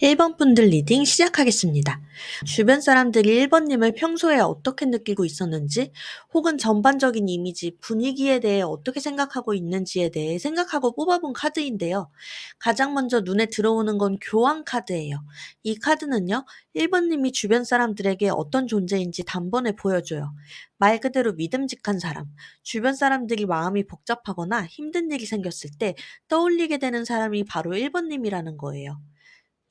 1번 분들 리딩 시작하겠습니다. 주변 사람들이 1번님을 평소에 어떻게 느끼고 있었는지, 혹은 전반적인 이미지, 분위기에 대해 어떻게 생각하고 있는지에 대해 생각하고 뽑아본 카드인데요. 가장 먼저 눈에 들어오는 건 교환 카드예요. 이 카드는요, 1번님이 주변 사람들에게 어떤 존재인지 단번에 보여줘요. 말 그대로 믿음직한 사람, 주변 사람들이 마음이 복잡하거나 힘든 일이 생겼을 때 떠올리게 되는 사람이 바로 1번님이라는 거예요.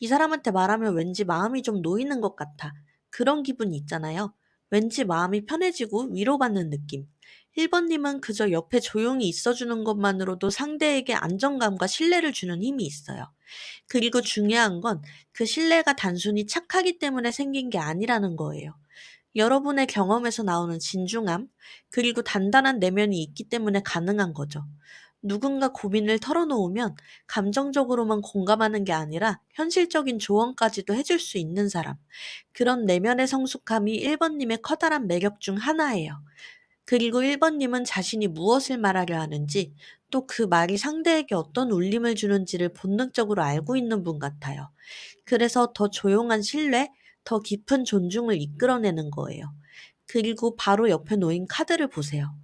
이 사람한테 말하면 왠지 마음이 좀 놓이는 것 같아. 그런 기분이 있잖아요. 왠지 마음이 편해지고 위로받는 느낌. 1번님은 그저 옆에 조용히 있어주는 것만으로도 상대에게 안정감과 신뢰를 주는 힘이 있어요. 그리고 중요한 건 그 신뢰가 단순히 착하기 때문에 생긴 게 아니라는 거예요. 여러분의 경험에서 나오는 진중함, 그리고 단단한 내면이 있기 때문에 가능한 거죠. 누군가 고민을 털어놓으면 감정적으로만 공감하는 게 아니라 현실적인 조언까지도 해줄 수 있는 사람. 그런 내면의 성숙함이 1번님의 커다란 매력 중 하나예요. 그리고 1번님은 자신이 무엇을 말하려 하는지, 또 그 말이 상대에게 어떤 울림을 주는지를 본능적으로 알고 있는 분 같아요. 그래서 더 조용한 신뢰, 더 깊은 존중을 이끌어내는 거예요. 그리고 바로 옆에 놓인 카드를 보세요.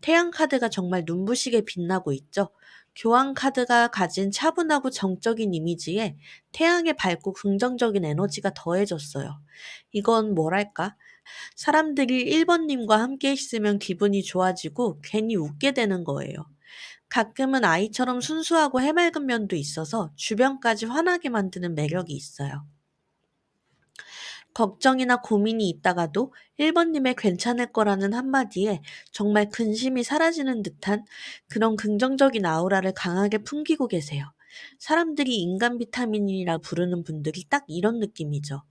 태양 카드가 정말 눈부시게 빛나고 있죠? 교황 카드가 가진 차분하고 정적인 이미지에 태양의 밝고 긍정적인 에너지가 더해졌어요. 이건 뭐랄까? 사람들이 1번님과 함께 있으면 기분이 좋아지고 괜히 웃게 되는 거예요. 가끔은 아이처럼 순수하고 해맑은 면도 있어서 주변까지 화나게 만드는 매력이 있어요. 걱정이나 고민이 있다가도 1번님의 괜찮을 거라는 한마디에 정말 근심이 사라지는 듯한 그런 긍정적인 아우라를 강하게 풍기고 계세요. 사람들이 인간 비타민이라 부르는 분들이 딱 이런 느낌이죠.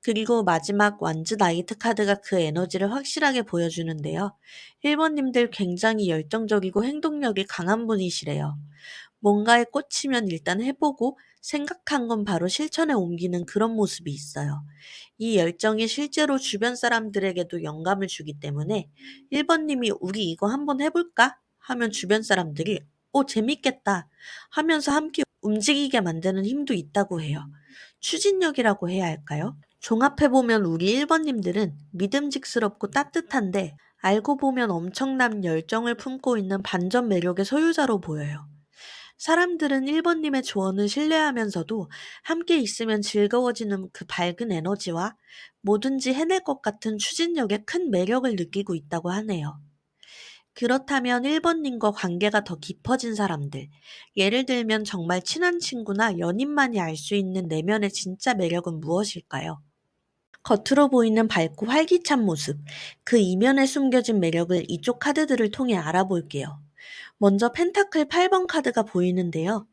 그리고 마지막 완즈 나이트 카드가 그 에너지를 확실하게 보여주는데요. 1번님들 굉장히 열정적이고 행동력이 강한 분이시래요. 뭔가에 꽂히면 일단 해보고 생각한 건 바로 실천에 옮기는 그런 모습이 있어요. 이 열정이 실제로 주변 사람들에게도 영감을 주기 때문에 1번님이 우리 이거 한번 해볼까? 하면 주변 사람들이 재밌겠다 하면서 함께 움직이게 만드는 힘도 있다고 해요. 추진력이라고 해야 할까요? 종합해보면 우리 1번님들은 믿음직스럽고 따뜻한데 알고 보면 엄청난 열정을 품고 있는 반전 매력의 소유자로 보여요. 사람들은 1번님의 조언을 신뢰하면서도 함께 있으면 즐거워지는 그 밝은 에너지와 뭐든지 해낼 것 같은 추진력에 큰 매력을 느끼고 있다고 하네요. 그렇다면 1번님과 관계가 더 깊어진 사람들, 예를 들면 정말 친한 친구나 연인만이 알 수 있는 내면의 진짜 매력은 무엇일까요? 겉으로 보이는 밝고 활기찬 모습, 그 이면에 숨겨진 매력을 이쪽 카드들을 통해 알아볼게요. 먼저 펜타클 8번 카드가 보이는데요.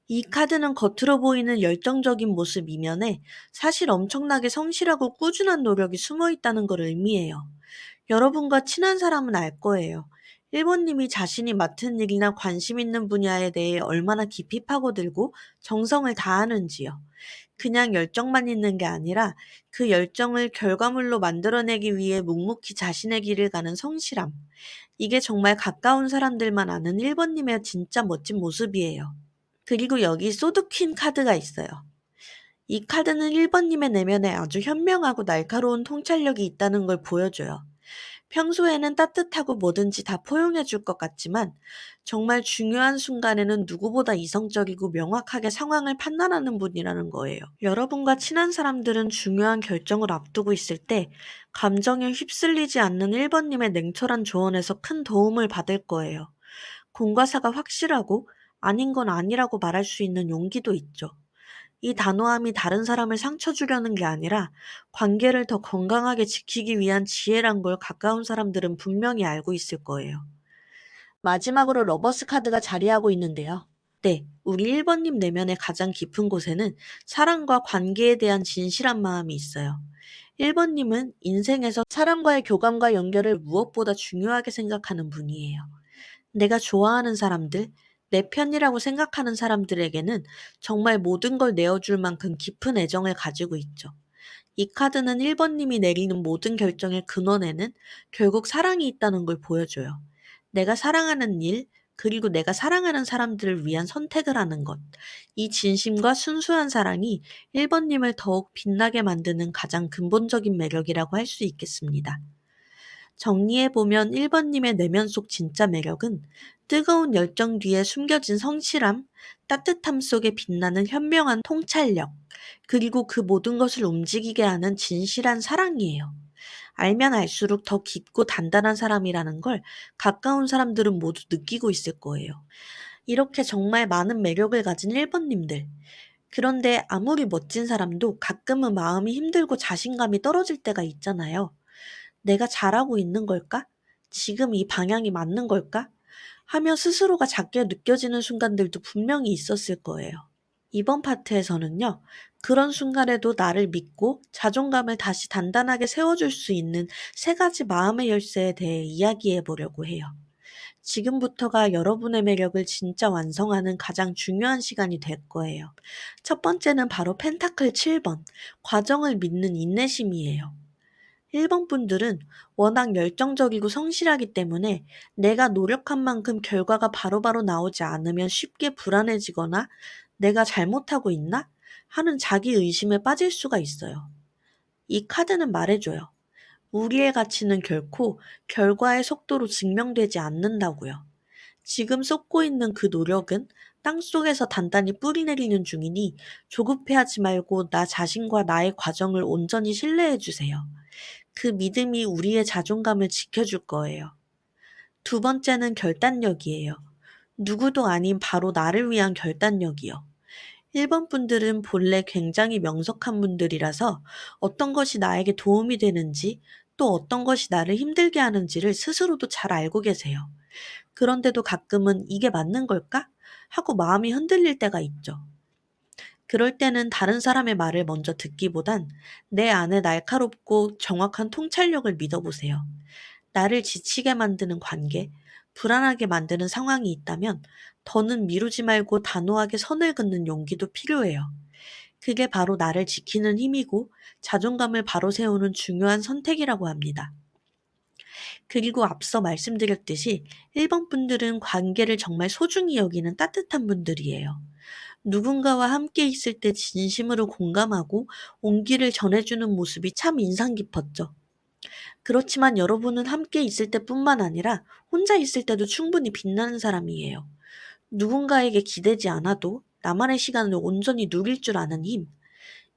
이 카드는 겉으로 보이는 열정적인 모습 이면에 사실 엄청나게 성실하고 꾸준한 노력이 숨어 있다는 걸 의미해요. 여러분과 친한 사람은 알 거예요. 1번님이 자신이 맡은 일이나 관심 있는 분야에 대해 얼마나 깊이 파고들고 정성을 다하는지요. 그냥 열정만 있는 게 아니라 그 열정을 결과물로 만들어내기 위해 묵묵히 자신의 길을 가는 성실함. 이게 정말 가까운 사람들만 아는 1번님의 진짜 멋진 모습이에요. 그리고 여기 소드퀸 카드가 있어요. 이 카드는 1번님의 내면에 아주 현명하고 날카로운 통찰력이 있다는 걸 보여줘요. 평소에는 따뜻하고 뭐든지 다 포용해 줄 것 같지만 정말 중요한 순간에는 누구보다 이성적이고 명확하게 상황을 판단하는 분이라는 거예요. 여러분과 친한 사람들은 중요한 결정을 앞두고 있을 때 감정에 휩쓸리지 않는 1번님의 냉철한 조언에서 큰 도움을 받을 거예요. 공과사가 확실하고 아닌 건 아니라고 말할 수 있는 용기도 있죠. 이 단호함이 다른 사람을 상처 주려는 게 아니라 관계를 더 건강하게 지키기 위한 지혜란 걸 가까운 사람들은 분명히 알고 있을 거예요. 마지막으로 러버스 카드가 자리하고 있는데요. 네, 우리 1번님 내면의 가장 깊은 곳에는 사랑과 관계에 대한 진실한 마음이 있어요. 1번님은 인생에서 사람과의 교감과 연결을 무엇보다 중요하게 생각하는 분이에요. 내가 좋아하는 사람들, 내 편이라고 생각하는 사람들에게는 정말 모든 걸 내어줄 만큼 깊은 애정을 가지고 있죠. 이 카드는 1번님이 내리는 모든 결정의 근원에는 결국 사랑이 있다는 걸 보여줘요. 내가 사랑하는 일, 그리고 내가 사랑하는 사람들을 위한 선택을 하는 것. 이 진심과 순수한 사랑이 1번님을 더욱 빛나게 만드는 가장 근본적인 매력이라고 할 수 있겠습니다. 정리해보면 1번님의 내면 속 진짜 매력은 뜨거운 열정 뒤에 숨겨진 성실함, 따뜻함 속에 빛나는 현명한 통찰력, 그리고 그 모든 것을 움직이게 하는 진실한 사랑이에요. 알면 알수록 더 깊고 단단한 사람이라는 걸 가까운 사람들은 모두 느끼고 있을 거예요. 이렇게 정말 많은 매력을 가진 1번님들. 그런데 아무리 멋진 사람도 가끔은 마음이 힘들고 자신감이 떨어질 때가 있잖아요. 내가 잘하고 있는 걸까? 지금 이 방향이 맞는 걸까? 하며 스스로가 작게 느껴지는 순간들도 분명히 있었을 거예요. 이번 파트에서는요, 그런 순간에도 나를 믿고 자존감을 다시 단단하게 세워줄 수 있는 세 가지 마음의 열쇠에 대해 이야기해 보려고 해요. 지금부터가 여러분의 매력을 진짜 완성하는 가장 중요한 시간이 될 거예요. 첫 번째는 바로 펜타클 7번, 과정을 믿는 인내심이에요. 1번 분들은 워낙 열정적이고 성실하기 때문에 내가 노력한 만큼 결과가 바로바로 나오지 않으면 쉽게 불안해지거나 내가 잘못하고 있나? 하는 자기 의심에 빠질 수가 있어요. 이 카드는 말해줘요. 우리의 가치는 결코 결과의 속도로 증명되지 않는다고요. 지금 쏟고 있는 그 노력은 땅속에서 단단히 뿌리 내리는 중이니 조급해하지 말고 나 자신과 나의 과정을 온전히 신뢰해 주세요. 그 믿음이 우리의 자존감을 지켜줄 거예요. 두 번째는 결단력이에요. 누구도 아닌 바로 나를 위한 결단력이요. 1번 분들은 본래 굉장히 명석한 분들이라서 어떤 것이 나에게 도움이 되는지 또 어떤 것이 나를 힘들게 하는지를 스스로도 잘 알고 계세요. 그런데도 가끔은 이게 맞는 걸까? 하고 마음이 흔들릴 때가 있죠. 그럴 때는 다른 사람의 말을 먼저 듣기보단 내 안에 날카롭고 정확한 통찰력을 믿어보세요. 나를 지치게 만드는 관계, 불안하게 만드는 상황이 있다면 더는 미루지 말고 단호하게 선을 긋는 용기도 필요해요. 그게 바로 나를 지키는 힘이고 자존감을 바로 세우는 중요한 선택이라고 합니다. 그리고 앞서 말씀드렸듯이 1번 분들은 관계를 정말 소중히 여기는 따뜻한 분들이에요. 누군가와 함께 있을 때 진심으로 공감하고 온기를 전해주는 모습이 참 인상 깊었죠. 그렇지만 여러분은 함께 있을 때뿐만 아니라 혼자 있을 때도 충분히 빛나는 사람이에요. 누군가에게 기대지 않아도 나만의 시간을 온전히 누릴 줄 아는 힘.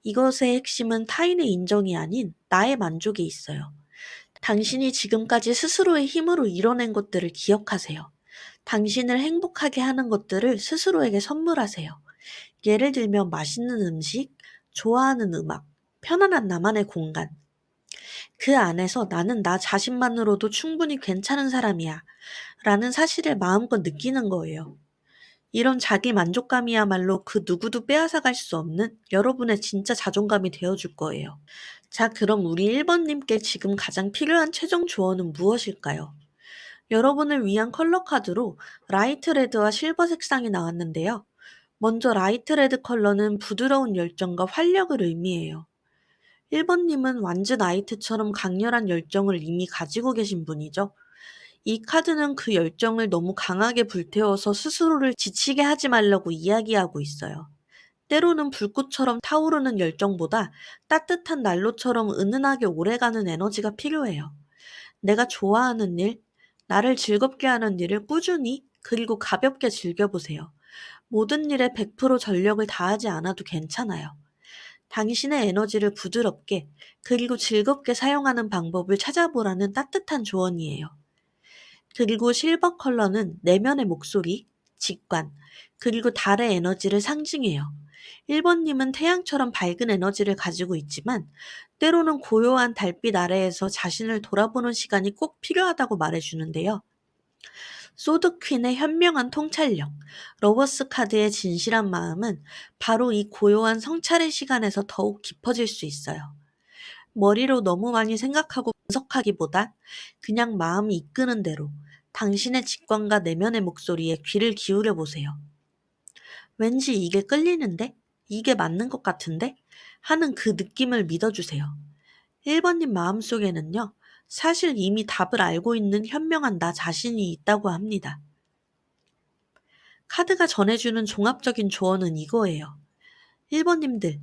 이것의 핵심은 타인의 인정이 아닌 나의 만족에 있어요. 당신이 지금까지 스스로의 힘으로 이뤄낸 것들을 기억하세요. 당신을 행복하게 하는 것들을 스스로에게 선물하세요. 예를 들면 맛있는 음식, 좋아하는 음악, 편안한 나만의 공간. 그 안에서 나는 나 자신만으로도 충분히 괜찮은 사람이야. 라는 사실을 마음껏 느끼는 거예요. 이런 자기 만족감이야말로 그 누구도 빼앗아갈 수 없는 여러분의 진짜 자존감이 되어줄 거예요. 자, 그럼 우리 1번님께 지금 가장 필요한 최종 조언은 무엇일까요? 여러분을 위한 컬러 카드로 라이트 레드와 실버 색상이 나왔는데요. 먼저 라이트 레드 컬러는 부드러운 열정과 활력을 의미해요. 1번님은 완즈 나이트처럼 강렬한 열정을 이미 가지고 계신 분이죠. 이 카드는 그 열정을 너무 강하게 불태워서 스스로를 지치게 하지 말라고 이야기하고 있어요. 때로는 불꽃처럼 타오르는 열정보다 따뜻한 난로처럼 은은하게 오래가는 에너지가 필요해요. 내가 좋아하는 일, 나를 즐겁게 하는 일을 꾸준히 그리고 가볍게 즐겨보세요. 모든 일에 100% 전력을 다하지 않아도 괜찮아요. 당신의 에너지를 부드럽게 그리고 즐겁게 사용하는 방법을 찾아보라는 따뜻한 조언이에요. 그리고 실버 컬러는 내면의 목소리, 직관, 그리고 달의 에너지를 상징해요. 1번님은 태양처럼 밝은 에너지를 가지고 있지만 때로는 고요한 달빛 아래에서 자신을 돌아보는 시간이 꼭 필요하다고 말해주는데요. 소드 퀸의 현명한 통찰력, 러버스 카드의 진실한 마음은 바로 이 고요한 성찰의 시간에서 더욱 깊어질 수 있어요. 머리로 너무 많이 생각하고 분석하기보다 그냥 마음이 이끄는 대로 당신의 직관과 내면의 목소리에 귀를 기울여 보세요. 왠지 이게 끌리는데? 이게 맞는 것 같은데? 하는 그 느낌을 믿어주세요. 1번님 마음속에는요, 사실 이미 답을 알고 있는 현명한 나 자신이 있다고 합니다. 카드가 전해주는 종합적인 조언은 이거예요. 1번님들,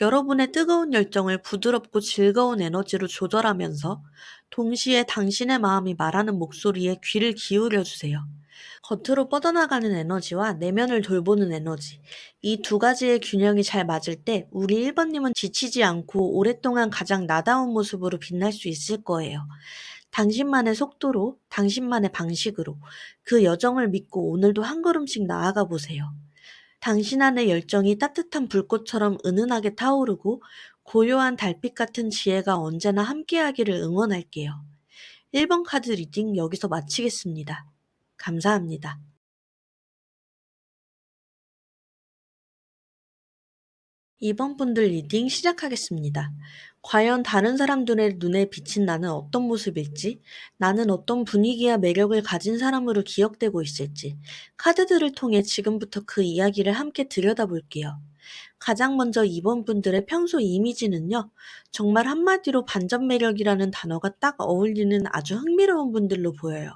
여러분의 뜨거운 열정을 부드럽고 즐거운 에너지로 조절하면서 동시에 당신의 마음이 말하는 목소리에 귀를 기울여 주세요. 겉으로 뻗어나가는 에너지와 내면을 돌보는 에너지. 이 두 가지의 균형이 잘 맞을 때 우리 1번님은 지치지 않고 오랫동안 가장 나다운 모습으로 빛날 수 있을 거예요. 당신만의 속도로, 당신만의 방식으로 그 여정을 믿고 오늘도 한 걸음씩 나아가 보세요. 당신 안의 열정이 따뜻한 불꽃처럼 은은하게 타오르고 고요한 달빛 같은 지혜가 언제나 함께하기를 응원할게요. 1번 카드 리딩 여기서 마치겠습니다. 감사합니다. 2번 분들 리딩 시작하겠습니다. 과연 다른 사람들의 눈에 비친 나는 어떤 모습일지, 나는 어떤 분위기와 매력을 가진 사람으로 기억되고 있을지, 카드들을 통해 지금부터 그 이야기를 함께 들여다볼게요. 가장 먼저 2번 분들의 평소 이미지는요, 정말 한마디로 반전 매력이라는 단어가 딱 어울리는 아주 흥미로운 분들로 보여요.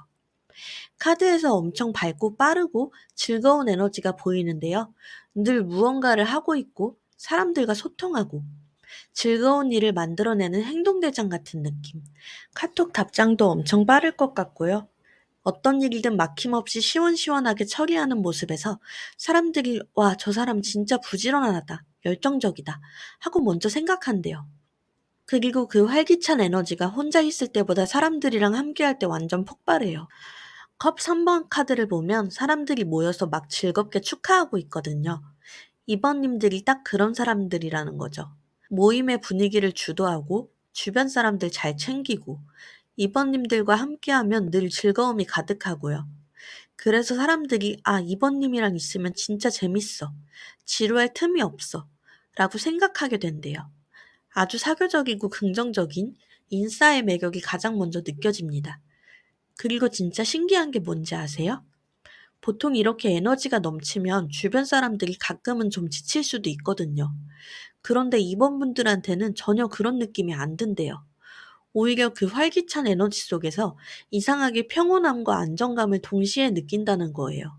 카드에서 엄청 밝고 빠르고 즐거운 에너지가 보이는데요. 늘 무언가를 하고 있고 사람들과 소통하고 즐거운 일을 만들어내는 행동대장 같은 느낌. 카톡 답장도 엄청 빠를 것 같고요. 어떤 일이든 막힘없이 시원시원하게 처리하는 모습에서 사람들이 와, 저 사람 진짜 부지런하다, 열정적이다 하고 먼저 생각한대요. 그리고 그 활기찬 에너지가 혼자 있을 때보다 사람들이랑 함께할 때 완전 폭발해요. 컵 3번 카드를 보면 사람들이 모여서 막 즐겁게 축하하고 있거든요. 2번님들이 딱 그런 사람들이라는 거죠. 모임의 분위기를 주도하고 주변 사람들 잘 챙기고 2번님들과 함께하면 늘 즐거움이 가득하고요. 그래서 사람들이 아, 2번님이랑 있으면 진짜 재밌어. 지루할 틈이 없어. 라고 생각하게 된대요. 아주 사교적이고 긍정적인 인싸의 매력이 가장 먼저 느껴집니다. 그리고 진짜 신기한 게 뭔지 아세요? 보통 이렇게 에너지가 넘치면 주변 사람들이 가끔은 좀 지칠 수도 있거든요. 그런데 이번 분들한테는 전혀 그런 느낌이 안 든대요. 오히려 그 활기찬 에너지 속에서 이상하게 평온함과 안정감을 동시에 느낀다는 거예요.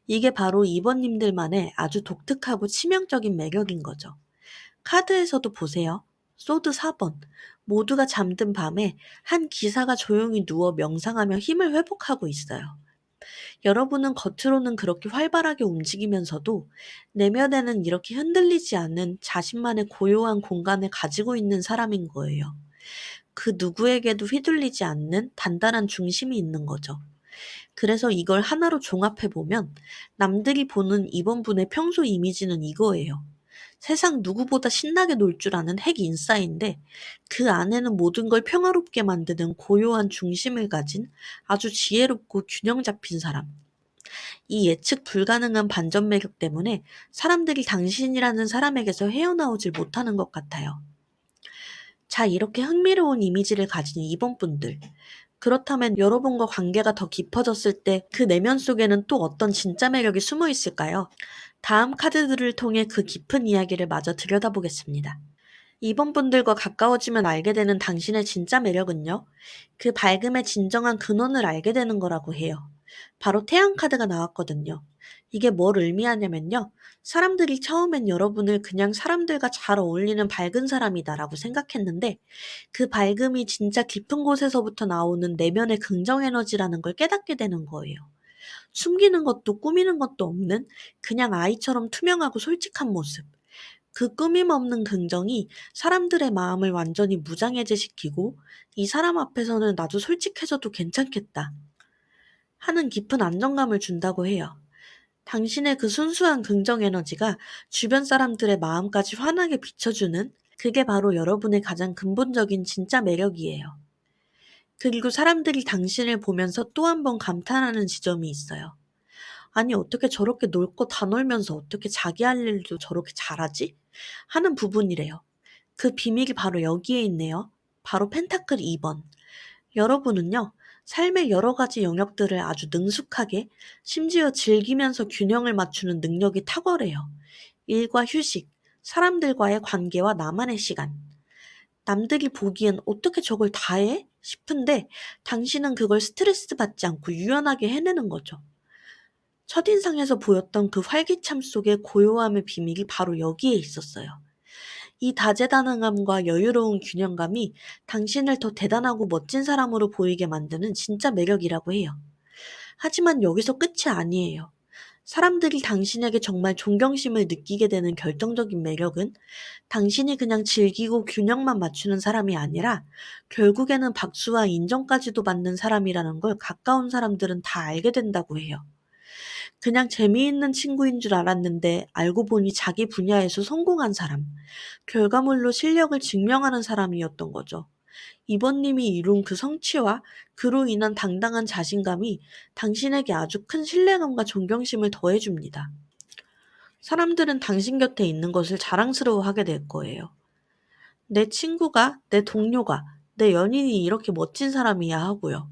이게 바로 이번님들만의 아주 독특하고 치명적인 매력인 거죠. 카드에서도 보세요. 소드 4번. 모두가 잠든 밤에 한 기사가 조용히 누워 명상하며 힘을 회복하고 있어요. 여러분은 겉으로는 그렇게 활발하게 움직이면서도 내면에는 이렇게 흔들리지 않는 자신만의 고요한 공간을 가지고 있는 사람인 거예요. 그 누구에게도 휘둘리지 않는 단단한 중심이 있는 거죠. 그래서 이걸 하나로 종합해보면 남들이 보는 이번 분의 평소 이미지는 이거예요. 세상 누구보다 신나게 놀 줄 아는 핵 인싸인데 그 안에는 모든 걸 평화롭게 만드는 고요한 중심을 가진 아주 지혜롭고 균형 잡힌 사람. 이 예측 불가능한 반전 매력 때문에 사람들이 당신이라는 사람에게서 헤어나오질 못하는 것 같아요. 자, 이렇게 흥미로운 이미지를 가진 이번 분들. 그렇다면 여러분과 관계가 더 깊어졌을 때 그 내면 속에는 또 어떤 진짜 매력이 숨어 있을까요? 다음 카드들을 통해 그 깊은 이야기를 마저 들여다보겠습니다. 이번 분들과 가까워지면 알게 되는 당신의 진짜 매력은요, 그 밝음의 진정한 근원을 알게 되는 거라고 해요. 바로 태양 카드가 나왔거든요. 이게 뭘 의미하냐면요. 사람들이 처음엔 여러분을 그냥 사람들과 잘 어울리는 밝은 사람이다라고 생각했는데 그 밝음이 진짜 깊은 곳에서부터 나오는 내면의 긍정 에너지라는 걸 깨닫게 되는 거예요. 숨기는 것도 꾸미는 것도 없는 그냥 아이처럼 투명하고 솔직한 모습. 그 꾸밈 없는 긍정이 사람들의 마음을 완전히 무장해제시키고 이 사람 앞에서는 나도 솔직해져도 괜찮겠다 하는 깊은 안정감을 준다고 해요. 당신의 그 순수한 긍정 에너지가 주변 사람들의 마음까지 환하게 비춰주는 그게 바로 여러분의 가장 근본적인 진짜 매력이에요. 그리고 사람들이 당신을 보면서 또 한 번 감탄하는 지점이 있어요. 아니, 어떻게 저렇게 놀 거 다 놀면서 어떻게 자기 할 일도 저렇게 잘하지? 하는 부분이래요. 그 비밀이 바로 여기에 있네요. 바로 펜타클 2번. 여러분은요, 삶의 여러 가지 영역들을 아주 능숙하게, 심지어 즐기면서 균형을 맞추는 능력이 탁월해요. 일과 휴식, 사람들과의 관계와 나만의 시간. 남들이 보기엔 어떻게 저걸 다 해? 싶은데, 당신은 그걸 스트레스 받지 않고 유연하게 해내는 거죠. 첫인상에서 보였던 그 활기참 속의 고요함의 비밀이 바로 여기에 있었어요. 이 다재다능함과 여유로운 균형감이 당신을 더 대단하고 멋진 사람으로 보이게 만드는 진짜 매력이라고 해요. 하지만 여기서 끝이 아니에요. 사람들이 당신에게 정말 존경심을 느끼게 되는 결정적인 매력은 당신이 그냥 즐기고 균형만 맞추는 사람이 아니라 결국에는 박수와 인정까지도 받는 사람이라는 걸 가까운 사람들은 다 알게 된다고 해요. 그냥 재미있는 친구인 줄 알았는데 알고 보니 자기 분야에서 성공한 사람, 결과물로 실력을 증명하는 사람이었던 거죠. 이번님이 이룬 그 성취와 그로 인한 당당한 자신감이 당신에게 아주 큰 신뢰감과 존경심을 더해줍니다. 사람들은 당신 곁에 있는 것을 자랑스러워하게 될 거예요. 내 친구가, 내 동료가, 내 연인이 이렇게 멋진 사람이야 하고요.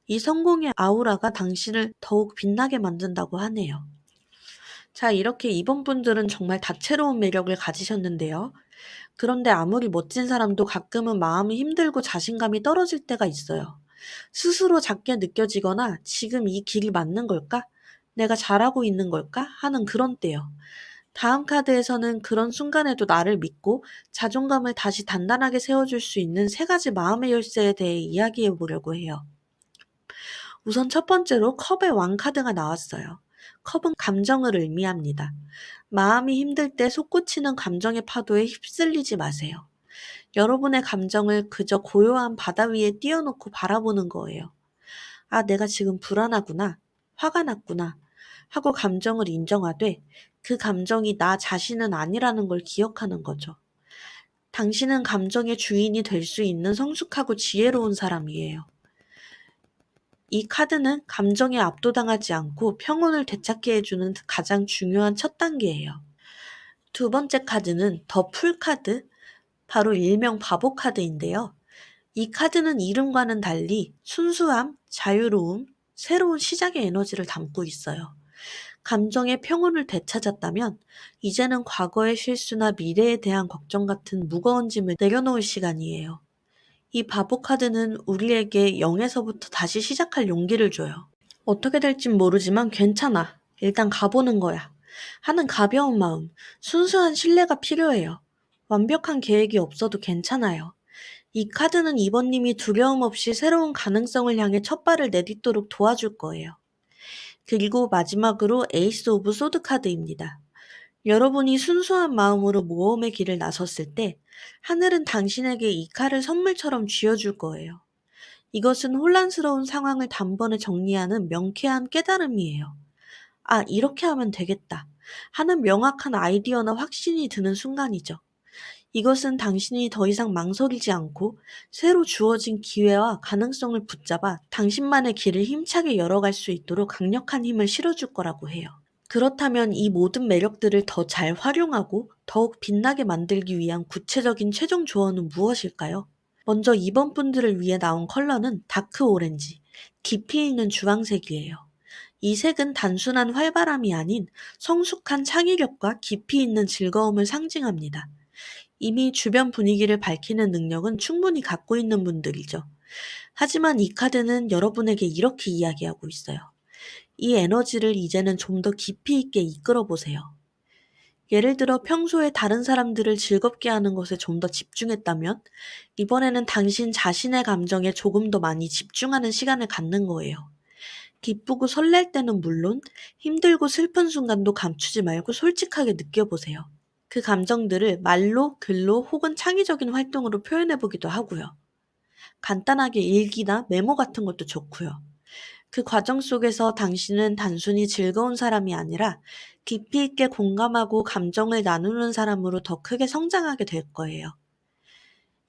이 성공의 아우라가 당신을 더욱 빛나게 만든다고 하네요. 자, 이렇게 이번 분들은 정말 다채로운 매력을 가지셨는데요. 그런데 아무리 멋진 사람도 가끔은 마음이 힘들고 자신감이 떨어질 때가 있어요. 스스로 작게 느껴지거나 지금 이 길이 맞는 걸까? 내가 잘하고 있는 걸까? 하는 그런 때요. 다음 카드에서는 그런 순간에도 나를 믿고 자존감을 다시 단단하게 세워줄 수 있는 세 가지 마음의 열쇠에 대해 이야기해 보려고 해요. 우선 첫 번째로 컵의 왕 카드가 나왔어요. 컵은 감정을 의미합니다. 마음이 힘들 때 솟구치는 감정의 파도에 휩쓸리지 마세요. 여러분의 감정을 그저 고요한 바다 위에 띄워놓고 바라보는 거예요. 아, 내가 지금 불안하구나. 화가 났구나. 하고 감정을 인정하되 그 감정이 나 자신은 아니라는 걸 기억하는 거죠. 당신은 감정의 주인이 될 수 있는 성숙하고 지혜로운 사람이에요. 이 카드는 감정에 압도당하지 않고 평온을 되찾게 해주는 가장 중요한 첫 단계예요. 두 번째 카드는 더 풀 카드, 바로 일명 바보 카드인데요. 이 카드는 이름과는 달리 순수함, 자유로움, 새로운 시작의 에너지를 담고 있어요. 감정의 평온을 되찾았다면 이제는 과거의 실수나 미래에 대한 걱정 같은 무거운 짐을 내려놓을 시간이에요. 이 바보 카드는 우리에게 0에서부터 다시 시작할 용기를 줘요. 어떻게 될진 모르지만 괜찮아. 일단 가보는 거야. 하는 가벼운 마음, 순수한 신뢰가 필요해요. 완벽한 계획이 없어도 괜찮아요. 이 카드는 이번님이 두려움 없이 새로운 가능성을 향해 첫 발을 내딛도록 도와줄 거예요. 그리고 마지막으로 에이스 오브 소드 카드입니다. 여러분이 순수한 마음으로 모험의 길을 나섰을 때 하늘은 당신에게 이 칼을 선물처럼 쥐어줄 거예요. 이것은 혼란스러운 상황을 단번에 정리하는 명쾌한 깨달음이에요. 아, 이렇게 하면 되겠다. 하는 명확한 아이디어나 확신이 드는 순간이죠. 이것은 당신이 더 이상 망설이지 않고 새로 주어진 기회와 가능성을 붙잡아 당신만의 길을 힘차게 열어갈 수 있도록 강력한 힘을 실어줄 거라고 해요. 그렇다면 이 모든 매력들을 더 잘 활용하고 더욱 빛나게 만들기 위한 구체적인 최종 조언은 무엇일까요? 먼저 이번 분들을 위해 나온 컬러는 다크 오렌지, 깊이 있는 주황색이에요. 이 색은 단순한 활발함이 아닌 성숙한 창의력과 깊이 있는 즐거움을 상징합니다. 이미 주변 분위기를 밝히는 능력은 충분히 갖고 있는 분들이죠. 하지만 이 카드는 여러분에게 이렇게 이야기하고 있어요. 이 에너지를 이제는 좀 더 깊이 있게 이끌어 보세요. 예를 들어 평소에 다른 사람들을 즐겁게 하는 것에 좀 더 집중했다면 이번에는 당신 자신의 감정에 조금 더 많이 집중하는 시간을 갖는 거예요. 기쁘고 설렐 때는 물론 힘들고 슬픈 순간도 감추지 말고 솔직하게 느껴보세요. 그 감정들을 말로, 글로 혹은 창의적인 활동으로 표현해 보기도 하고요. 간단하게 일기나 메모 같은 것도 좋고요. 그 과정 속에서 당신은 단순히 즐거운 사람이 아니라 깊이 있게 공감하고 감정을 나누는 사람으로 더 크게 성장하게 될 거예요.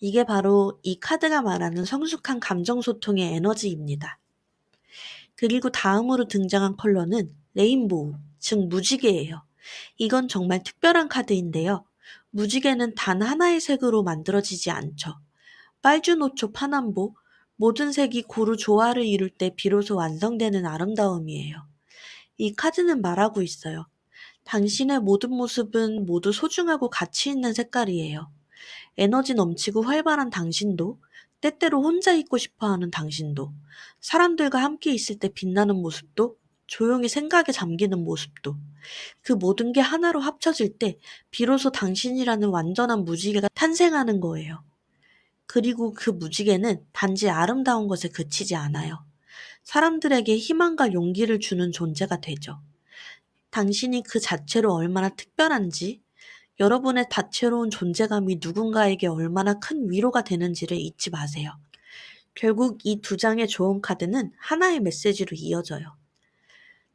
이게 바로 이 카드가 말하는 성숙한 감정 소통의 에너지입니다. 그리고 다음으로 등장한 컬러는 레인보우, 즉 무지개예요. 이건 정말 특별한 카드인데요. 무지개는 단 하나의 색으로 만들어지지 않죠. 빨주노초 파남보, 모든 색이 고루 조화를 이룰 때 비로소 완성되는 아름다움이에요. 이 카드는 말하고 있어요. 당신의 모든 모습은 모두 소중하고 가치 있는 색깔이에요. 에너지 넘치고 활발한 당신도, 때때로 혼자 있고 싶어 하는 당신도, 사람들과 함께 있을 때 빛나는 모습도 조용히 생각에 잠기는 모습도. 그 모든 게 하나로 합쳐질 때 비로소 당신이라는 완전한 무지개가 탄생하는 거예요. 그리고 그 무지개는 단지 아름다운 것에 그치지 않아요. 사람들에게 희망과 용기를 주는 존재가 되죠. 당신이 그 자체로 얼마나 특별한지, 여러분의 다채로운 존재감이 누군가에게 얼마나 큰 위로가 되는지를 잊지 마세요. 결국 이 두 장의 조언 카드는 하나의 메시지로 이어져요.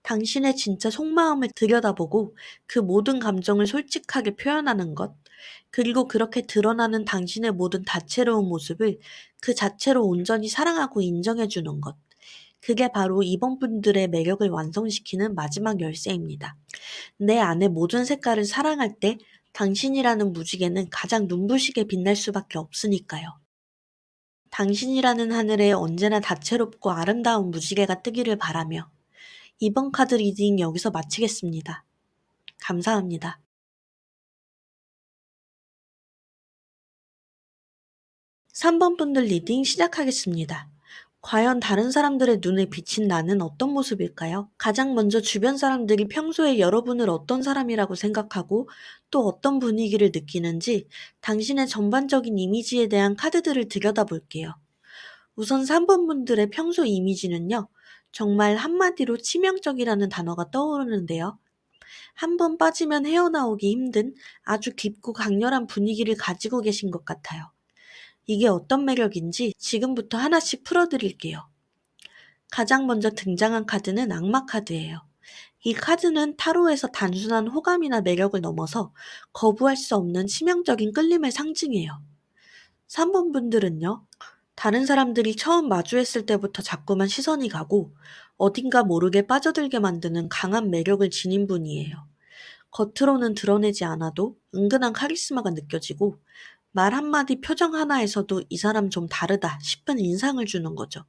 당신의 진짜 속마음을 들여다보고 그 모든 감정을 솔직하게 표현하는 것, 그리고 그렇게 드러나는 당신의 모든 다채로운 모습을 그 자체로 온전히 사랑하고 인정해주는 것. 그게 바로 이번 분들의 매력을 완성시키는 마지막 열쇠입니다. 내 안의 모든 색깔을 사랑할 때 당신이라는 무지개는 가장 눈부시게 빛날 수밖에 없으니까요. 당신이라는 하늘에 언제나 다채롭고 아름다운 무지개가 뜨기를 바라며 이번 카드 리딩 여기서 마치겠습니다. 감사합니다. 3번 분들 리딩 시작하겠습니다. 과연 다른 사람들의 눈에 비친 나는 어떤 모습일까요? 가장 먼저 주변 사람들이 평소에 여러분을 어떤 사람이라고 생각하고 또 어떤 분위기를 느끼는지 당신의 전반적인 이미지에 대한 카드들을 들여다볼게요. 우선 3번 분들의 평소 이미지는요, 정말 한마디로 치명적이라는 단어가 떠오르는데요. 한 번 빠지면 헤어나오기 힘든 아주 깊고 강렬한 분위기를 가지고 계신 것 같아요. 이게 어떤 매력인지 지금부터 하나씩 풀어드릴게요. 가장 먼저 등장한 카드는 악마 카드예요. 이 카드는 타로에서 단순한 호감이나 매력을 넘어서 거부할 수 없는 치명적인 끌림을 상징해요. 3번 분들은요, 다른 사람들이 처음 마주했을 때부터 자꾸만 시선이 가고 어딘가 모르게 빠져들게 만드는 강한 매력을 지닌 분이에요. 겉으로는 드러내지 않아도 은근한 카리스마가 느껴지고 말 한마디 표정 하나에서도 이 사람 좀 다르다 싶은 인상을 주는 거죠.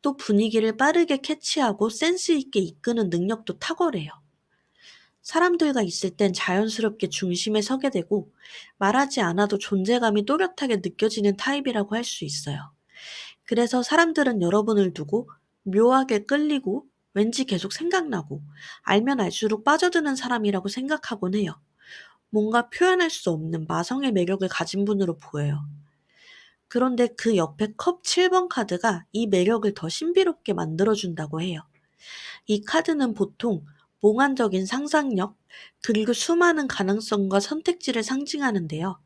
또 분위기를 빠르게 캐치하고 센스 있게 이끄는 능력도 탁월해요. 사람들과 있을 땐 자연스럽게 중심에 서게 되고 말하지 않아도 존재감이 또렷하게 느껴지는 타입이라고 할 수 있어요. 그래서 사람들은 여러분을 두고 묘하게 끌리고 왠지 계속 생각나고 알면 알수록 빠져드는 사람이라고 생각하곤 해요. 뭔가 표현할 수 없는 마성의 매력을 가진 분으로 보여요. 그런데 그 옆에 컵 7번 카드가 이 매력을 더 신비롭게 만들어준다고 해요. 이 카드는 보통 몽환적인 상상력, 그리고 수많은 가능성과 선택지를 상징하는데요.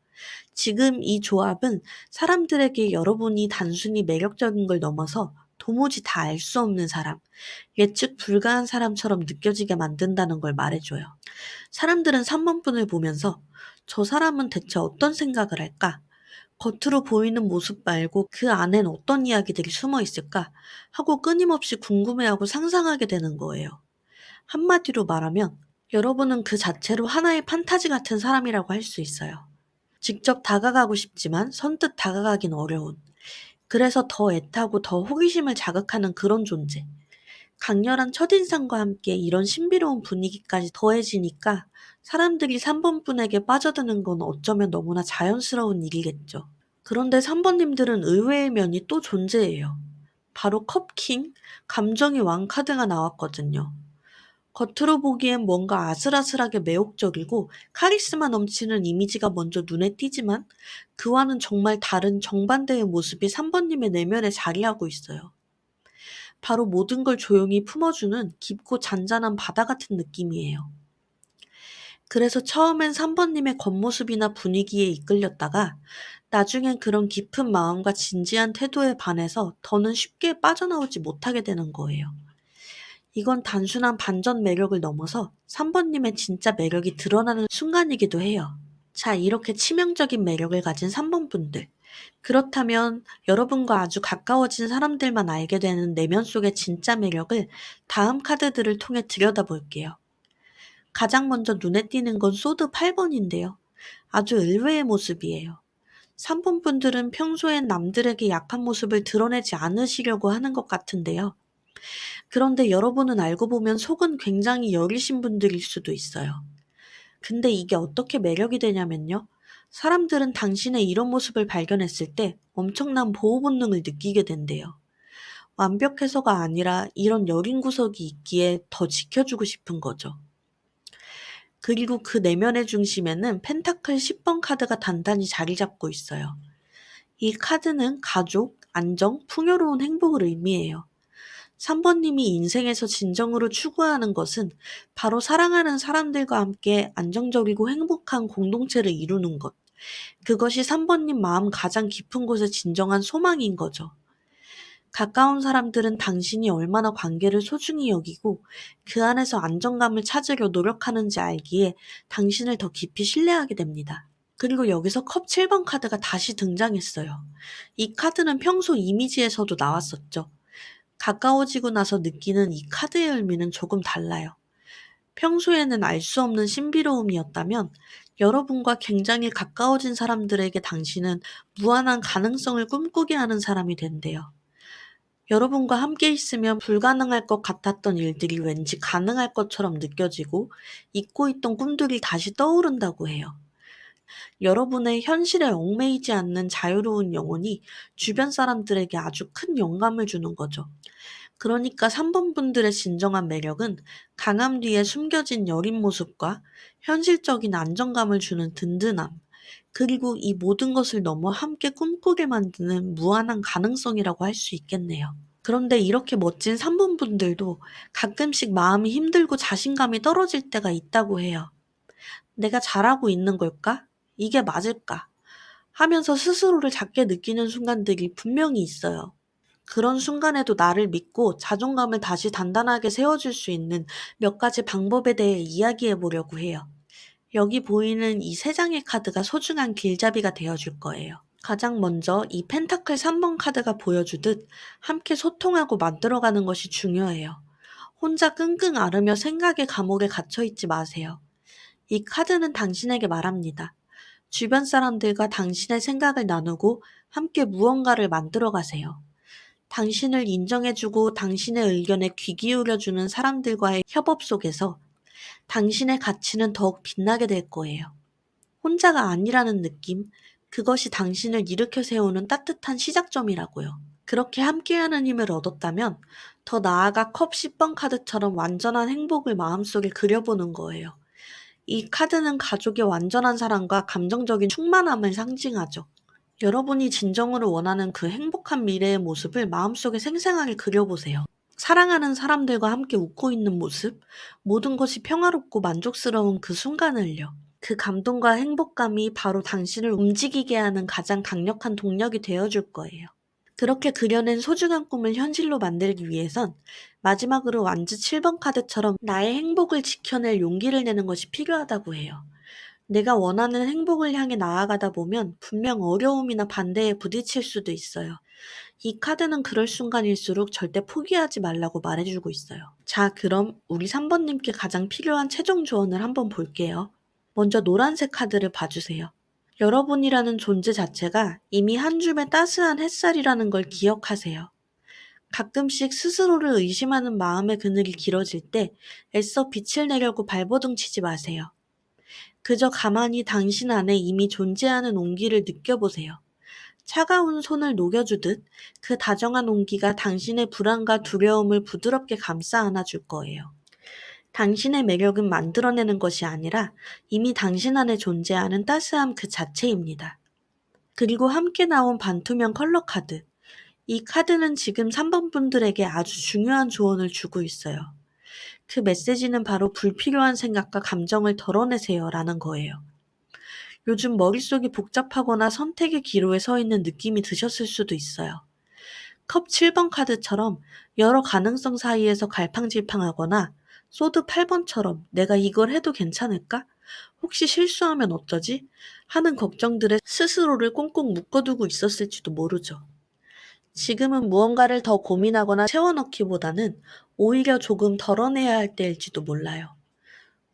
지금 이 조합은 사람들에게 여러분이 단순히 매력적인 걸 넘어서 도무지 다 알 수 없는 사람, 예측 불가한 사람처럼 느껴지게 만든다는 걸 말해줘요. 사람들은 3번 분을 보면서 저 사람은 대체 어떤 생각을 할까? 겉으로 보이는 모습 말고 그 안엔 어떤 이야기들이 숨어 있을까? 하고 끊임없이 궁금해하고 상상하게 되는 거예요. 한마디로 말하면 여러분은 그 자체로 하나의 판타지 같은 사람이라고 할 수 있어요. 직접 다가가고 싶지만 선뜻 다가가긴 어려운. 그래서 더 애타고 더 호기심을 자극하는 그런 존재. 강렬한 첫인상과 함께 이런 신비로운 분위기까지 더해지니까 사람들이 3번 분에게 빠져드는 건 어쩌면 너무나 자연스러운 일이겠죠. 그런데 3번님들은 의외의 면이 또 존재해요. 바로 컵킹, 감정의 왕 카드가 나왔거든요. 겉으로 보기엔 뭔가 아슬아슬하게 매혹적이고 카리스마 넘치는 이미지가 먼저 눈에 띄지만 그와는 정말 다른 정반대의 모습이 3번님의 내면에 자리하고 있어요. 바로 모든 걸 조용히 품어주는 깊고 잔잔한 바다 같은 느낌이에요. 그래서 처음엔 3번님의 겉모습이나 분위기에 이끌렸다가 나중엔 그런 깊은 마음과 진지한 태도에 반해서 더는 쉽게 빠져나오지 못하게 되는 거예요. 이건 단순한 반전 매력을 넘어서 3번님의 진짜 매력이 드러나는 순간이기도 해요. 자, 이렇게 치명적인 매력을 가진 3번 분들. 그렇다면 여러분과 아주 가까워진 사람들만 알게 되는 내면 속의 진짜 매력을 다음 카드들을 통해 들여다볼게요. 가장 먼저 눈에 띄는 건 소드 8번인데요. 아주 의외의 모습이에요. 3번 분들은 평소엔 남들에게 약한 모습을 드러내지 않으시려고 하는 것 같은데요. 그런데 여러분은 알고 보면 속은 굉장히 여리신 분들일 수도 있어요. 근데 이게 어떻게 매력이 되냐면요. 사람들은 당신의 이런 모습을 발견했을 때 엄청난 보호 본능을 느끼게 된대요. 완벽해서가 아니라 이런 여린 구석이 있기에 더 지켜주고 싶은 거죠. 그리고 그 내면의 중심에는 펜타클 10번 카드가 단단히 자리 잡고 있어요. 이 카드는 가족, 안정, 풍요로운 행복을 의미해요. 3번님이 인생에서 진정으로 추구하는 것은 바로 사랑하는 사람들과 함께 안정적이고 행복한 공동체를 이루는 것. 그것이 3번님 마음 가장 깊은 곳의 진정한 소망인 거죠. 가까운 사람들은 당신이 얼마나 관계를 소중히 여기고 그 안에서 안정감을 찾으려 노력하는지 알기에 당신을 더 깊이 신뢰하게 됩니다. 그리고 여기서 컵 7번 카드가 다시 등장했어요. 이 카드는 평소 이미지에서도 나왔었죠. 가까워지고 나서 느끼는 이 카드의 의미는 조금 달라요. 평소에는 알 수 없는 신비로움이었다면 여러분과 굉장히 가까워진 사람들에게 당신은 무한한 가능성을 꿈꾸게 하는 사람이 된대요. 여러분과 함께 있으면 불가능할 것 같았던 일들이 왠지 가능할 것처럼 느껴지고 잊고 있던 꿈들이 다시 떠오른다고 해요. 여러분의 현실에 얽매이지 않는 자유로운 영혼이 주변 사람들에게 아주 큰 영감을 주는 거죠. 그러니까 3번 분들의 진정한 매력은 강함 뒤에 숨겨진 여린 모습과 현실적인 안정감을 주는 든든함, 그리고 이 모든 것을 넘어 함께 꿈꾸게 만드는 무한한 가능성이라고 할 수 있겠네요. 그런데 이렇게 멋진 3번 분들도 가끔씩 마음이 힘들고 자신감이 떨어질 때가 있다고 해요. 내가 잘하고 있는 걸까? 이게 맞을까? 하면서 스스로를 작게 느끼는 순간들이 분명히 있어요. 그런 순간에도 나를 믿고 자존감을 다시 단단하게 세워줄 수 있는 몇 가지 방법에 대해 이야기해 보려고 해요. 여기 보이는 이 세 장의 카드가 소중한 길잡이가 되어줄 거예요. 가장 먼저 이 펜타클 3번 카드가 보여주듯 함께 소통하고 만들어가는 것이 중요해요. 혼자 끙끙 앓으며 생각의 감옥에 갇혀있지 마세요. 이 카드는 당신에게 말합니다. 주변 사람들과 당신의 생각을 나누고 함께 무언가를 만들어 가세요. 당신을 인정해주고 당신의 의견에 귀 기울여주는 사람들과의 협업 속에서 당신의 가치는 더욱 빛나게 될 거예요. 혼자가 아니라는 느낌, 그것이 당신을 일으켜 세우는 따뜻한 시작점이라고요. 그렇게 함께하는 힘을 얻었다면 더 나아가 컵 10번 카드처럼 완전한 행복을 마음속에 그려보는 거예요. 이 카드는 가족의 완전한 사랑과 감정적인 충만함을 상징하죠. 여러분이 진정으로 원하는 그 행복한 미래의 모습을 마음속에 생생하게 그려보세요. 사랑하는 사람들과 함께 웃고 있는 모습, 모든 것이 평화롭고 만족스러운 그 순간을요. 그 감동과 행복감이 바로 당신을 움직이게 하는 가장 강력한 동력이 되어줄 거예요. 그렇게 그려낸 소중한 꿈을 현실로 만들기 위해선 마지막으로 완즈 7번 카드처럼 나의 행복을 지켜낼 용기를 내는 것이 필요하다고 해요. 내가 원하는 행복을 향해 나아가다 보면 분명 어려움이나 반대에 부딪힐 수도 있어요. 이 카드는 그럴 순간일수록 절대 포기하지 말라고 말해주고 있어요. 자, 그럼 우리 3번님께 가장 필요한 최종 조언을 한번 볼게요. 먼저 노란색 카드를 봐주세요. 여러분이라는 존재 자체가 이미 한 줌의 따스한 햇살이라는 걸 기억하세요. 가끔씩 스스로를 의심하는 마음의 그늘이 길어질 때 애써 빛을 내려고 발버둥 치지 마세요. 그저 가만히 당신 안에 이미 존재하는 온기를 느껴보세요. 차가운 손을 녹여주듯 그 다정한 온기가 당신의 불안과 두려움을 부드럽게 감싸 안아줄 거예요. 당신의 매력은 만들어내는 것이 아니라 이미 당신 안에 존재하는 따스함 그 자체입니다. 그리고 함께 나온 반투명 컬러 카드. 이 카드는 지금 3번 분들에게 아주 중요한 조언을 주고 있어요. 그 메시지는 바로 불필요한 생각과 감정을 덜어내세요 라는 거예요. 요즘 머릿속이 복잡하거나 선택의 기로에 서 있는 느낌이 드셨을 수도 있어요. 컵 7번 카드처럼 여러 가능성 사이에서 갈팡질팡하거나 소드 8번처럼 내가 이걸 해도 괜찮을까? 혹시 실수하면 어쩌지? 하는 걱정들에 스스로를 꽁꽁 묶어두고 있었을지도 모르죠. 지금은 무언가를 더 고민하거나 채워넣기보다는 오히려 조금 덜어내야 할 때일지도 몰라요.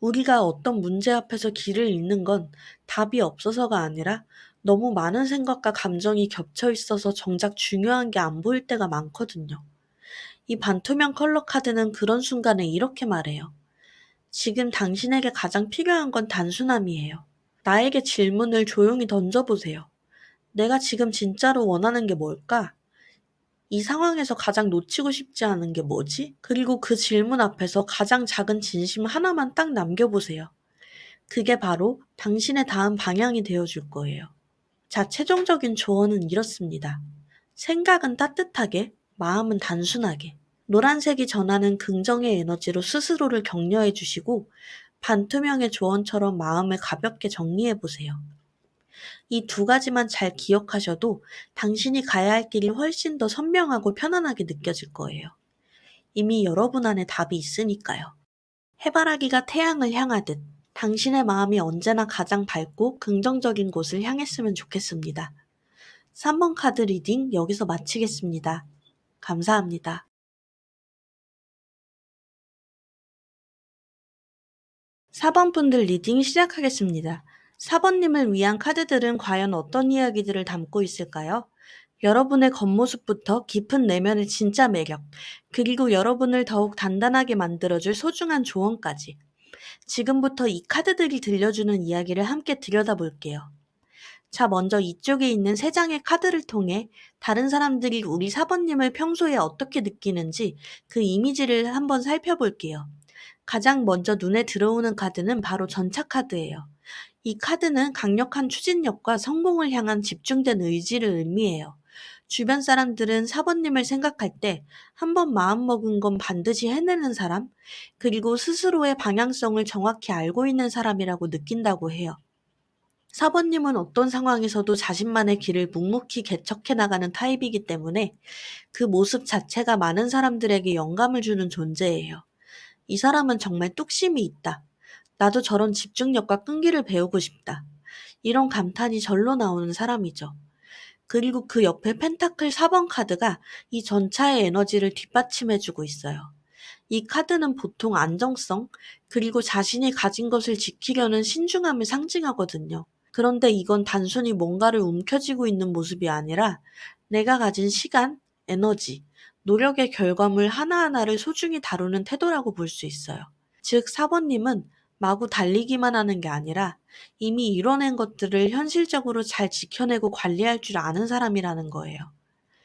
우리가 어떤 문제 앞에서 길을 잃는 건 답이 없어서가 아니라 너무 많은 생각과 감정이 겹쳐 있어서 정작 중요한 게 안 보일 때가 많거든요. 이 반투명 컬러 카드는 그런 순간에 이렇게 말해요. 지금 당신에게 가장 필요한 건 단순함이에요. 나에게 질문을 조용히 던져보세요. 내가 지금 진짜로 원하는 게 뭘까? 이 상황에서 가장 놓치고 싶지 않은 게 뭐지? 그리고 그 질문 앞에서 가장 작은 진심 하나만 딱 남겨보세요. 그게 바로 당신의 다음 방향이 되어줄 거예요. 자, 최종적인 조언은 이렇습니다. 생각은 따뜻하게, 마음은 단순하게. 노란색이 전하는 긍정의 에너지로 스스로를 격려해 주시고, 반투명의 조언처럼 마음을 가볍게 정리해 보세요. 이 두 가지만 잘 기억하셔도 당신이 가야 할 길이 훨씬 더 선명하고 편안하게 느껴질 거예요. 이미 여러분 안에 답이 있으니까요. 해바라기가 태양을 향하듯 당신의 마음이 언제나 가장 밝고 긍정적인 곳을 향했으면 좋겠습니다. 3번 카드 리딩 여기서 마치겠습니다. 감사합니다. 4번 분들 리딩 시작하겠습니다. 4번님을 위한 카드들은 과연 어떤 이야기들을 담고 있을까요? 여러분의 겉모습부터 깊은 내면의 진짜 매력, 그리고 여러분을 더욱 단단하게 만들어줄 소중한 조언까지. 지금부터 이 카드들이 들려주는 이야기를 함께 들여다볼게요. 자, 먼저 이쪽에 있는 세 장의 카드를 통해 다른 사람들이 우리 4번님을 평소에 어떻게 느끼는지 그 이미지를 한번 살펴볼게요. 가장 먼저 눈에 들어오는 카드는 바로 전차 카드예요. 이 카드는 강력한 추진력과 성공을 향한 집중된 의지를 의미해요. 주변 사람들은 4번님을 생각할 때 한 번 마음먹은 건 반드시 해내는 사람, 그리고 스스로의 방향성을 정확히 알고 있는 사람이라고 느낀다고 해요. 4번님은 어떤 상황에서도 자신만의 길을 묵묵히 개척해 나가는 타입이기 때문에 그 모습 자체가 많은 사람들에게 영감을 주는 존재예요. 이 사람은 정말 뚝심이 있다. 나도 저런 집중력과 끈기를 배우고 싶다. 이런 감탄이 절로 나오는 사람이죠. 그리고 그 옆에 펜타클 4번 카드가 이 전차의 에너지를 뒷받침해주고 있어요. 이 카드는 보통 안정성, 그리고 자신이 가진 것을 지키려는 신중함을 상징하거든요. 그런데 이건 단순히 뭔가를 움켜쥐고 있는 모습이 아니라 내가 가진 시간, 에너지, 노력의 결과물 하나하나를 소중히 다루는 태도라고 볼 수 있어요. 즉, 4번님은 마구 달리기만 하는 게 아니라 이미 이뤄낸 것들을 현실적으로 잘 지켜내고 관리할 줄 아는 사람이라는 거예요.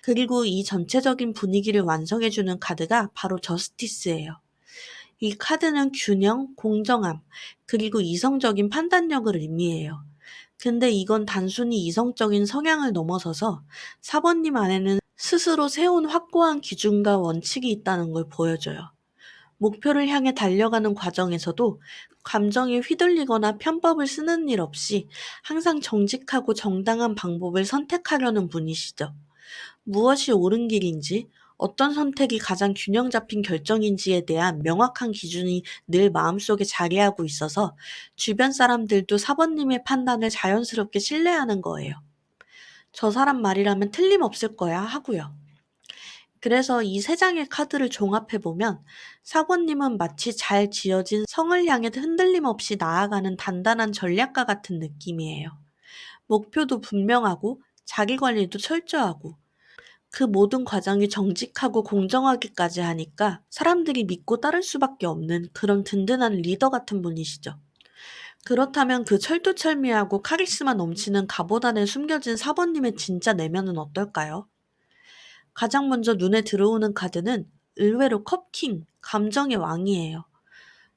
그리고 이 전체적인 분위기를 완성해주는 카드가 바로 저스티스예요. 이 카드는 균형, 공정함, 그리고 이성적인 판단력을 의미해요. 근데 이건 단순히 이성적인 성향을 넘어서서 4번님 안에는 스스로 세운 확고한 기준과 원칙이 있다는 걸 보여줘요. 목표를 향해 달려가는 과정에서도 감정에 휘둘리거나 편법을 쓰는 일 없이 항상 정직하고 정당한 방법을 선택하려는 분이시죠. 무엇이 옳은 길인지, 어떤 선택이 가장 균형 잡힌 결정인지에 대한 명확한 기준이 늘 마음속에 자리하고 있어서 주변 사람들도 사번님의 판단을 자연스럽게 신뢰하는 거예요. 저 사람 말이라면 틀림없을 거야 하고요. 그래서 이 세 장의 카드를 종합해보면 사번님은 마치 잘 지어진 성을 향해 흔들림 없이 나아가는 단단한 전략가 같은 느낌이에요. 목표도 분명하고 자기 관리도 철저하고 그 모든 과정이 정직하고 공정하기까지 하니까 사람들이 믿고 따를 수밖에 없는 그런 든든한 리더 같은 분이시죠. 그렇다면 그 철두철미하고 카리스마 넘치는 갑옷 안에 숨겨진 사번님의 진짜 내면은 어떨까요? 가장 먼저 눈에 들어오는 카드는 의외로 컵킹, 감정의 왕이에요.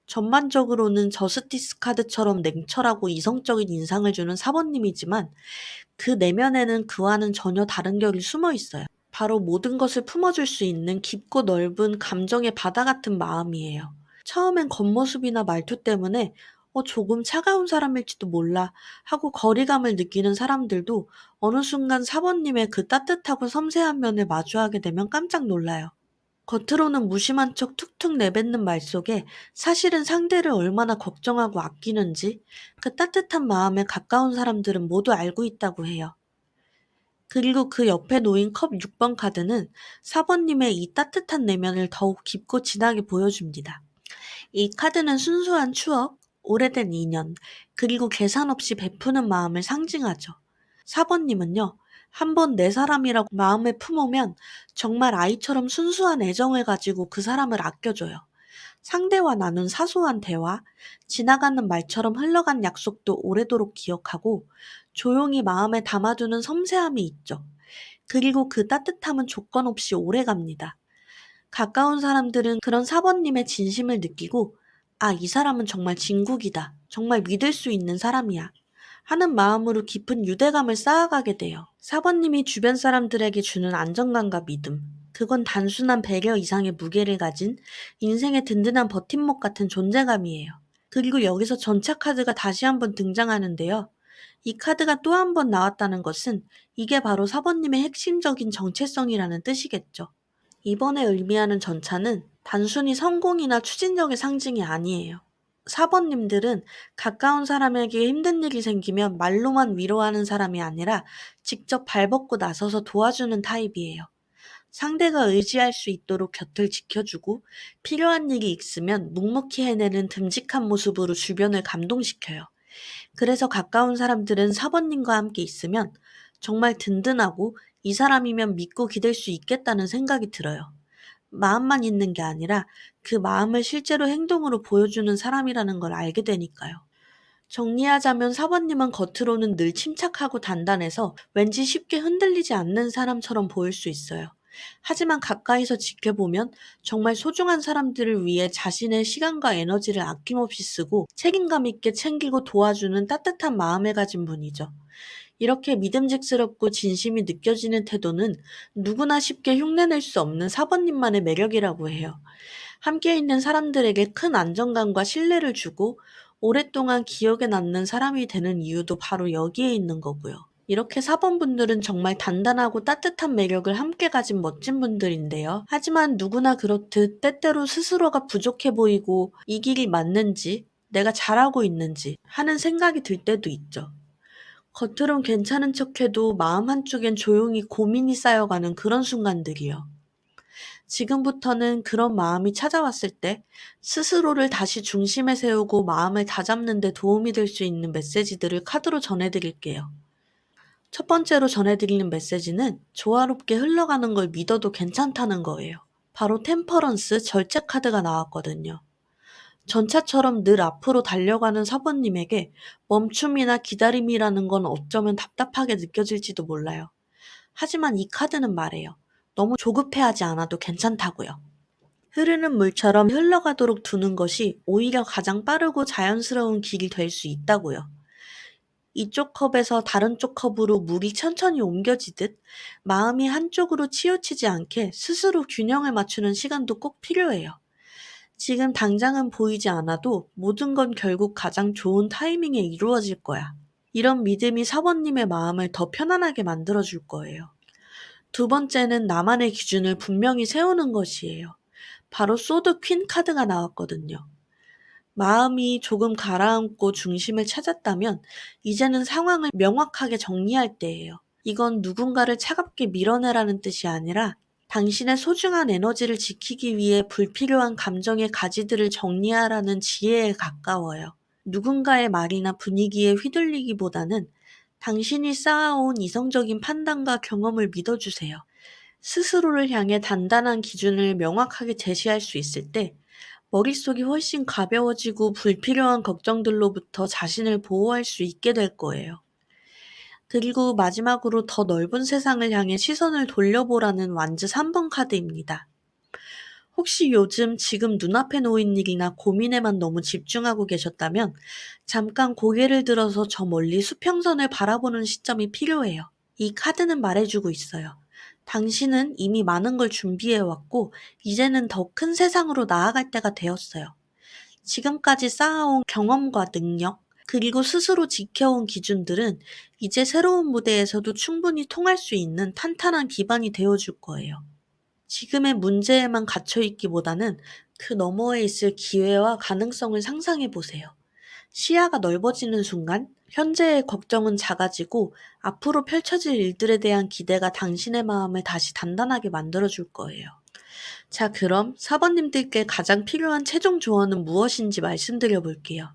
전반적으로는 저스티스 카드처럼 냉철하고 이성적인 인상을 주는 사번님이지만 그 내면에는 그와는 전혀 다른 결이 숨어 있어요. 바로 모든 것을 품어줄 수 있는 깊고 넓은 감정의 바다 같은 마음이에요. 처음엔 겉모습이나 말투 때문에 조금 차가운 사람일지도 몰라 하고 거리감을 느끼는 사람들도 어느 순간 사번님의 그 따뜻하고 섬세한 면을 마주하게 되면 깜짝 놀라요. 겉으로는 무심한 척 툭툭 내뱉는 말 속에 사실은 상대를 얼마나 걱정하고 아끼는지 그 따뜻한 마음에 가까운 사람들은 모두 알고 있다고 해요. 그리고 그 옆에 놓인 컵 6번 카드는 사번님의 이 따뜻한 내면을 더욱 깊고 진하게 보여줍니다. 이 카드는 순수한 추억, 오래된 인연, 그리고 계산 없이 베푸는 마음을 상징하죠. 사번님은요, 한번 내 사람이라고 마음에 품으면 정말 아이처럼 순수한 애정을 가지고 그 사람을 아껴줘요. 상대와 나눈 사소한 대화, 지나가는 말처럼 흘러간 약속도 오래도록 기억하고 조용히 마음에 담아두는 섬세함이 있죠. 그리고 그 따뜻함은 조건 없이 오래 갑니다. 가까운 사람들은 그런 사번님의 진심을 느끼고, 아, 이 사람은 정말 진국이다. 정말 믿을 수 있는 사람이야. 하는 마음으로 깊은 유대감을 쌓아가게 돼요. 사번님이 주변 사람들에게 주는 안정감과 믿음. 그건 단순한 배려 이상의 무게를 가진 인생의 든든한 버팀목 같은 존재감이에요. 그리고 여기서 전차 카드가 다시 한번 등장하는데요. 이 카드가 또 한 번 나왔다는 것은 이게 바로 사번님의 핵심적인 정체성이라는 뜻이겠죠. 이번에 의미하는 전차는 단순히 성공이나 추진력의 상징이 아니에요. 사번님들은 가까운 사람에게 힘든 일이 생기면 말로만 위로하는 사람이 아니라 직접 발벗고 나서서 도와주는 타입이에요. 상대가 의지할 수 있도록 곁을 지켜주고 필요한 일이 있으면 묵묵히 해내는 듬직한 모습으로 주변을 감동시켜요. 그래서 가까운 사람들은 사번님과 함께 있으면 정말 든든하고 이 사람이면 믿고 기댈 수 있겠다는 생각이 들어요. 마음만 있는 게 아니라 그 마음을 실제로 행동으로 보여주는 사람이라는 걸 알게 되니까요. 정리하자면 사번님은 겉으로는 늘 침착하고 단단해서 왠지 쉽게 흔들리지 않는 사람처럼 보일 수 있어요. 하지만 가까이서 지켜보면 정말 소중한 사람들을 위해 자신의 시간과 에너지를 아낌없이 쓰고 책임감 있게 챙기고 도와주는 따뜻한 마음을 가진 분이죠. 이렇게 믿음직스럽고 진심이 느껴지는 태도는 누구나 쉽게 흉내낼 수 없는 사번님만의 매력이라고 해요. 함께 있는 사람들에게 큰 안정감과 신뢰를 주고 오랫동안 기억에 남는 사람이 되는 이유도 바로 여기에 있는 거고요. 이렇게 사번분들은 정말 단단하고 따뜻한 매력을 함께 가진 멋진 분들인데요. 하지만 누구나 그렇듯 때때로 스스로가 부족해 보이고 이 길이 맞는지, 내가 잘하고 있는지 하는 생각이 들 때도 있죠. 겉으론 괜찮은 척해도 마음 한쪽엔 조용히 고민이 쌓여가는 그런 순간들이요. 지금부터는 그런 마음이 찾아왔을 때 스스로를 다시 중심에 세우고 마음을 다잡는 데 도움이 될 수 있는 메시지들을 카드로 전해드릴게요. 첫 번째로 전해드리는 메시지는 조화롭게 흘러가는 걸 믿어도 괜찮다는 거예요. 바로 템퍼런스 절제 카드가 나왔거든요. 전차처럼 늘 앞으로 달려가는 사번님에게 멈춤이나 기다림이라는 건 어쩌면 답답하게 느껴질지도 몰라요. 하지만 이 카드는 말해요. 너무 조급해하지 않아도 괜찮다고요. 흐르는 물처럼 흘러가도록 두는 것이 오히려 가장 빠르고 자연스러운 길이 될 수 있다고요. 이쪽 컵에서 다른 쪽 컵으로 물이 천천히 옮겨지듯 마음이 한쪽으로 치우치지 않게 스스로 균형을 맞추는 시간도 꼭 필요해요. 지금 당장은 보이지 않아도 모든 건 결국 가장 좋은 타이밍에 이루어질 거야. 이런 믿음이 사원님의 마음을 더 편안하게 만들어줄 거예요. 두 번째는 나만의 기준을 분명히 세우는 것이에요. 바로 소드 퀸 카드가 나왔거든요. 마음이 조금 가라앉고 중심을 찾았다면 이제는 상황을 명확하게 정리할 때예요. 이건 누군가를 차갑게 밀어내라는 뜻이 아니라 당신의 소중한 에너지를 지키기 위해 불필요한 감정의 가지들을 정리하라는 지혜에 가까워요. 누군가의 말이나 분위기에 휘둘리기보다는 당신이 쌓아온 이성적인 판단과 경험을 믿어주세요. 스스로를 향해 단단한 기준을 명확하게 제시할 수 있을 때 머릿속이 훨씬 가벼워지고 불필요한 걱정들로부터 자신을 보호할 수 있게 될 거예요. 그리고 마지막으로 더 넓은 세상을 향해 시선을 돌려보라는 완즈 3번 카드입니다. 혹시 요즘 지금 눈앞에 놓인 일이나 고민에만 너무 집중하고 계셨다면 잠깐 고개를 들어서 저 멀리 수평선을 바라보는 시점이 필요해요. 이 카드는 말해주고 있어요. 당신은 이미 많은 걸 준비해왔고 이제는 더 큰 세상으로 나아갈 때가 되었어요. 지금까지 쌓아온 경험과 능력, 그리고 스스로 지켜온 기준들은 이제 새로운 무대에서도 충분히 통할 수 있는 탄탄한 기반이 되어줄 거예요. 지금의 문제에만 갇혀 있기보다는 그 너머에 있을 기회와 가능성을 상상해 보세요. 시야가 넓어지는 순간 현재의 걱정은 작아지고 앞으로 펼쳐질 일들에 대한 기대가 당신의 마음을 다시 단단하게 만들어줄 거예요. 자, 그럼 사번님들께 가장 필요한 최종 조언은 무엇인지 말씀드려 볼게요.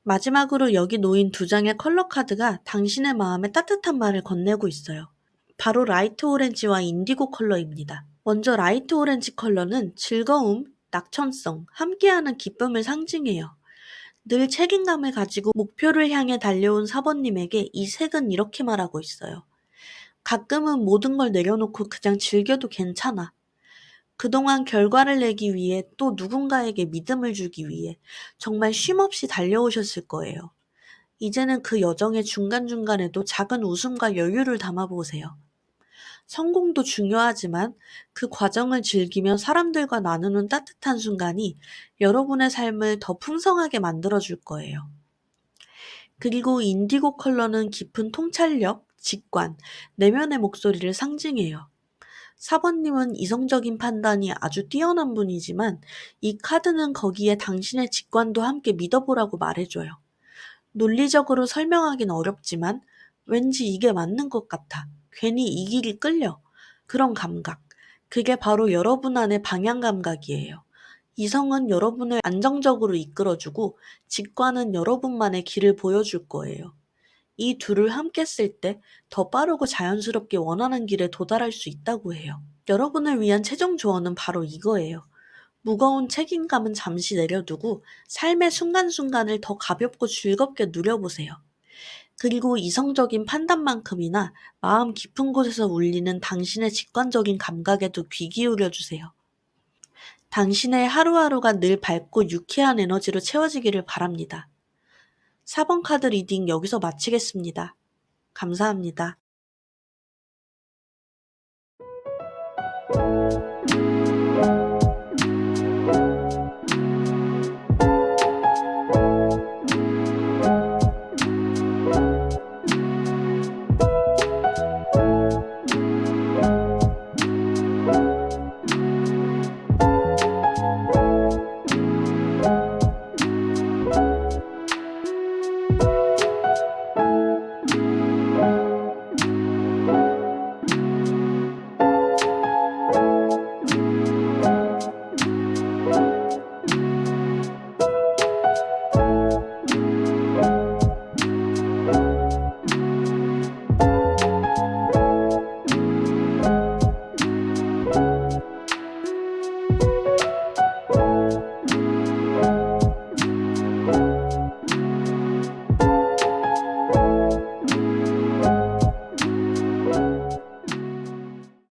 마지막으로 여기 놓인 두 장의 컬러 카드가 당신의 마음에 따뜻한 말을 건네고 있어요. 바로 라이트 오렌지와 인디고 컬러입니다. 먼저 라이트 오렌지 컬러는 즐거움, 낙천성, 함께하는 기쁨을 상징해요. 늘 책임감을 가지고 목표를 향해 달려온 사번님에게 이 색은 이렇게 말하고 있어요. 가끔은 모든 걸 내려놓고 그냥 즐겨도 괜찮아. 그동안 결과를 내기 위해 또 누군가에게 믿음을 주기 위해 정말 쉼없이 달려오셨을 거예요. 이제는 그 여정의 중간중간에도 작은 웃음과 여유를 담아보세요. 성공도 중요하지만 그 과정을 즐기며 사람들과 나누는 따뜻한 순간이 여러분의 삶을 더 풍성하게 만들어줄 거예요. 그리고 인디고 컬러는 깊은 통찰력, 직관, 내면의 목소리를 상징해요. 사번님은 이성적인 판단이 아주 뛰어난 분이지만 이 카드는 거기에 당신의 직관도 함께 믿어보라고 말해줘요. 논리적으로 설명하긴 어렵지만 왠지 이게 맞는 것 같아. 괜히 이 길이 끌려. 그런 감각. 그게 바로 여러분 안의 방향 감각이에요. 이성은 여러분을 안정적으로 이끌어주고 직관은 여러분만의 길을 보여줄 거예요. 이 둘을 함께 쓸 때 더 빠르고 자연스럽게 원하는 길에 도달할 수 있다고 해요. 여러분을 위한 최종 조언은 바로 이거예요. 무거운 책임감은 잠시 내려두고 삶의 순간순간을 더 가볍고 즐겁게 누려보세요. 그리고 이성적인 판단만큼이나 마음 깊은 곳에서 울리는 당신의 직관적인 감각에도 귀 기울여 주세요. 당신의 하루하루가 늘 밝고 유쾌한 에너지로 채워지기를 바랍니다. 4번 카드 리딩 여기서 마치겠습니다. 감사합니다.